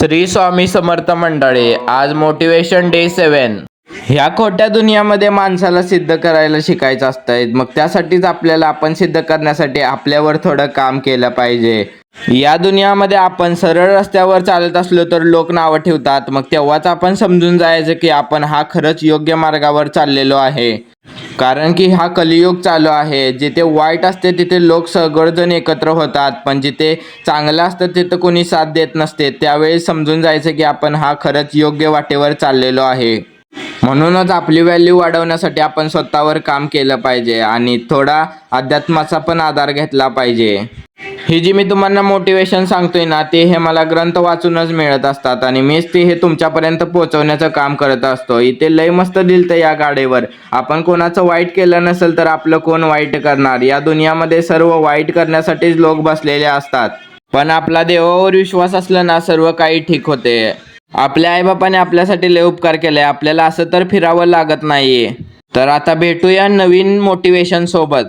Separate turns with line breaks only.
श्री स्वामी समर्थ मंडळी, आज motivation day 7. ह्या खोट्या दुनियामध्ये माणसाला सिद्ध करायला शिकायचं असतंय. मग त्यासाठीच आपल्याला आपण सिद्ध करण्यासाठी आपल्यावर थोडं काम केलं पाहिजे. या दुनियामध्ये आपण सरळ रस्त्यावर चालत असलो तर लोक नावं ठेवतात. मग तेव्हाच आपण समजून जायचं की आपण हा खरंच योग्य मार्गावर चाललेलो आहे. कारण की हा कलियुग चालू आहे. जिथे वाईट असते तिथे लोक सगळेजण एकत्र होतात, पण जिथे चांगलं असतं तिथं कोणी साथ देत नसते. त्यावेळी समजून जायचं की आपण हा खरंच योग्य वाटेवर चाललेलो आहे. म्हणूनच आपली व्हॅल्यू वाढवण्यासाठी आपण स्वतःवर काम केलं पाहिजे आणि थोडा अध्यात्माचा पण आधार घेतला पाहिजे. ही जी मी तुम्हाला मोटिवेशन सांगतोय ना, ते हे मला ग्रंथ वाचूनच मिळत असतात आणि मीच ते हे तुमच्यापर्यंत पोहोचवण्याचं काम करत असतो. इथे लय मस्त दिलतं या गाडीवर. आपण कोणाचं वाईट केलं नसेल तर आपलं कोण वाईट करणार. या दुनियामध्ये सर्व वाईट करण्यासाठीच लोक बसलेले असतात, पण आपला देवावर विश्वास असला ना, सर्व काही ठीक होते. आपल्या आईबापाने आपल्यासाठी लय उपकार केले. आपल्याला असं तर फिरावं लागत नाहीये. तर आता भेटूया नवीन मोटिवेशन सोबत.